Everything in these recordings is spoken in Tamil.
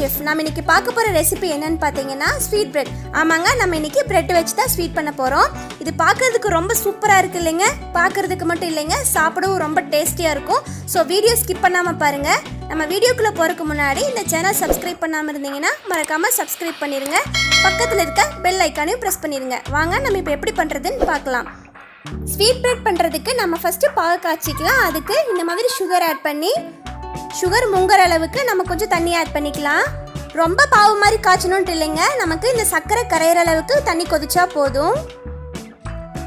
செஃப். நம்ம இன்னைக்கு பார்க்க போகிற ரெசிபி என்னன்னு பார்த்தீங்கன்னா ஸ்வீட் பிரெட். ஆமாங்க, நம்ம இன்னைக்கு பிரெட் வச்சு தான் ஸ்வீட் பண்ண போகிறோம். இது பார்க்கறதுக்கு ரொம்ப சூப்பராக இருக்குது இல்லைங்க. பார்க்கறதுக்கு மட்டும் இல்லைங்க, சாப்பிடவும் ரொம்ப டேஸ்டியாக இருக்கும். ஸோ வீடியோ ஸ்கிப் பண்ணாமல் பாருங்கள். நம்ம வீடியோக்குள்ளே போகிறதுக்கு முன்னாடி இந்த சேனல் சப்ஸ்கிரைப் பண்ணாமல் இருந்தீங்கன்னா மறக்காமல் சப்ஸ்கிரைப் பண்ணிடுங்க. பக்கத்தில் இருக்க பெல் ஐக்கானையும் ப்ரெஸ் பண்ணிடுங்க. வாங்க நம்ம இப்போ எப்படி பண்ணுறதுன்னு பார்க்கலாம். ஸ்வீட் பிரெட் பண்ணுறதுக்கு நம்ம ஃபஸ்ட்டு பாகு காய்ச்சிக்கலாம். அதுக்கு இந்த மாதிரி சுகர் ஆட் பண்ணி சுகர் முங்குற அளவுக்கு நம்ம கொஞ்சம் தண்ணி ஆட் பண்ணிக்கலாம். ரொம்ப பாவு மாதிரி காய்ச்சணுன்ட்டு இல்லைங்க, நமக்கு இந்த சர்க்கரை கரையிற அளவுக்கு தண்ணி கொதிச்சா போதும்.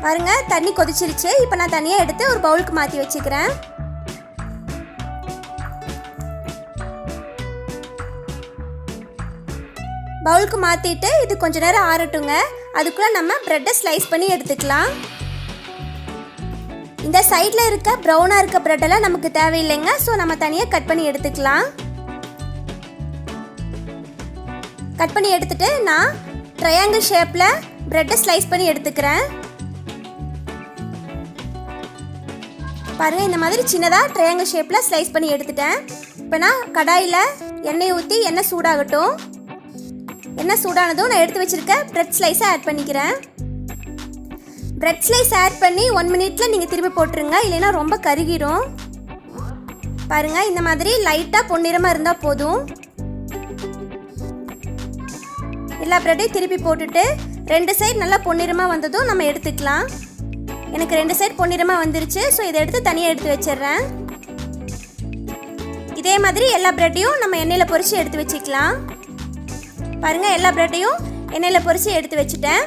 பாருங்கள், தண்ணி கொதிச்சிருச்சு. இப்போ நான் தண்ணியாக எடுத்து ஒரு பவுலுக்கு மாற்றி வச்சுக்கிறேன். பவுலுக்கு மாற்றிட்டு இது கொஞ்சம் நேரம் ஆறட்டுங்க. அதுக்குள்ளே நம்ம ப்ரெட்டை ஸ்லைஸ் பண்ணி எடுத்துக்கலாம். இந்த சைடில் இருக்க ப்ரௌனாக இருக்க ப்ரெட்டெல்லாம் நமக்கு தேவையில்லைங்க. ஸோ நம்ம தனியாக கட் பண்ணி எடுத்துக்கலாம். கட் பண்ணி எடுத்துட்டு நான் ட்ரையாங்கிள் ஷேப்பில் ப்ரெட்டை ஸ்லைஸ் பண்ணி எடுத்துக்கிறேன். பாருங்கள், இந்த மாதிரி சின்னதாக ட்ரையாங்கிள் ஷேப்பில் ஸ்லைஸ் பண்ணி எடுத்துட்டேன். இப்போ நான் கடாயில் எண்ணெய் ஊற்றி எண்ணெய் சூடாகட்டும். எண்ணெய் சூடானதும் நான் எடுத்து வச்சுருக்க ப்ரெட் ஸ்லைஸை ஆட் பண்ணிக்கிறேன். பிரெட் ஸ்லைஸ் ஆட் பண்ணி 1 மினிட்ல நீங்கள் திருப்பி போட்டுருங்க, இல்லைன்னா ரொம்ப கருகிடும். பாருங்கள், இந்த மாதிரி லைட்டாக பொன்னிறமாக இருந்தால் போதும். எல்லா ப்ரெட்டையும் திருப்பி போட்டுட்டு 2 சைடு நல்லா பொன்னிறமாக வந்ததும் நம்ம எடுத்துக்கலாம். எனக்கு 2 சைடு பொன்னிறமாக வந்துருச்சு. ஸோ இதை எடுத்து தனியாக எடுத்து வச்சிடுறேன். இதே மாதிரி எல்லா ப்ரெட்டையும் நம்ம எண்ணெயில் பொரித்து எடுத்து வச்சுக்கலாம். பாருங்கள், எல்லா ப்ரெட்டையும் எண்ணெயில் பொரித்து எடுத்து வச்சுட்டேன்.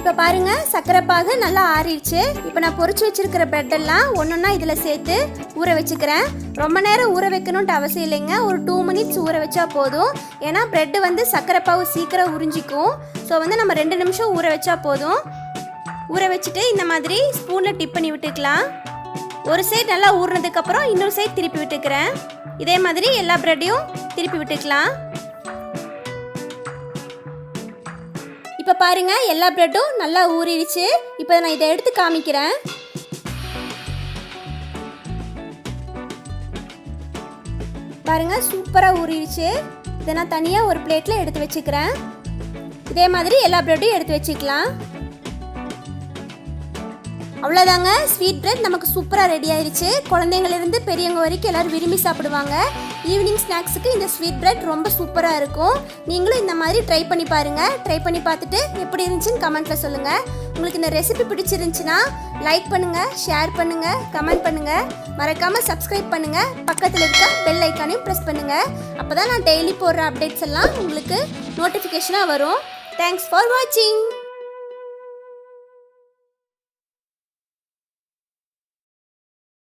இப்போ பாருங்கள், சர்க்கரை பாகு நல்லா ஆறிடுச்சு. இப்போ நான் பொரிச்சு வச்சுருக்கிற ப்ரெட்டெல்லாம் ஒன்றொன்னா இதில் சேர்த்து ஊற வச்சுக்கிறேன். ரொம்ப நேரம் ஊற வைக்கணுன்ட்டு அவசியம் இல்லைங்க, ஒரு 2 மினிட்ஸ் ஊற வச்சா போதும். ஏன்னா ப்ரெட்டு வந்து சர்க்கரை பாகு சீக்கிரம் உறிஞ்சிக்கும். ஸோ நம்ம 2 நிமிஷம் ஊற வச்சா போதும். ஊற வச்சுட்டு இந்த மாதிரி ஸ்பூனில் டிப் பண்ணி விட்டுக்கலாம். ஒரு சைடு நல்லா ஊறினதுக்கப்புறம் இன்னொரு சைடு திருப்பி விட்டுக்கிறேன். இதே மாதிரி எல்லா ப்ரெட்டையும் திருப்பி விட்டுக்கலாம். இப்போ பாருங்கள், எல்லா ப்ரெட்டும் நல்லா ஊறிடுச்சு. இப்போ நான் இதை எடுத்து காமிக்கிறேன். பாருங்கள், சூப்பராக ஊறிடுச்சு. இதை நான் தனியாக ஒரு பிளேட்டில் எடுத்து வச்சுக்கிறேன். இதே மாதிரி எல்லா ப்ரெட்டையும் எடுத்து வச்சுக்கலாம். அவ்வளோதாங்க, ஸ்வீட் பிரெட் நமக்கு சூப்பராக ரெடி ஆயிடுச்சு. குழந்தைங்களிருந்து பெரியவங்க வரைக்கும் எல்லோரும் விரும்பி சாப்பிடுவாங்க. ஈவினிங் ஸ்நாக்ஸுக்கு இந்த ஸ்வீட் பிரெட் ரொம்ப சூப்பராக இருக்கும். நீங்களும் இந்த மாதிரி ட்ரை பண்ணி பாருங்கள். ட்ரை பண்ணி பார்த்துட்டு எப்படி இருந்துச்சுன்னு கமெண்ட்டில் சொல்லுங்கள். உங்களுக்கு இந்த ரெசிபி பிடிச்சிருந்துச்சுன்னா லைக் பண்ணுங்கள், ஷேர் பண்ணுங்கள், கமெண்ட் பண்ணுங்கள். மறக்காமல் சப்ஸ்கிரைப் பண்ணுங்கள். பக்கத்தில் இருக்க பெல் ஐக்கானையும் ப்ரெஸ் பண்ணுங்கள். அப்போ தான் நான் டெய்லி போடுற அப்டேட்ஸ் எல்லாம் உங்களுக்கு நோட்டிஃபிகேஷனாக வரும். தேங்க்ஸ் ஃபார் வாட்சிங்.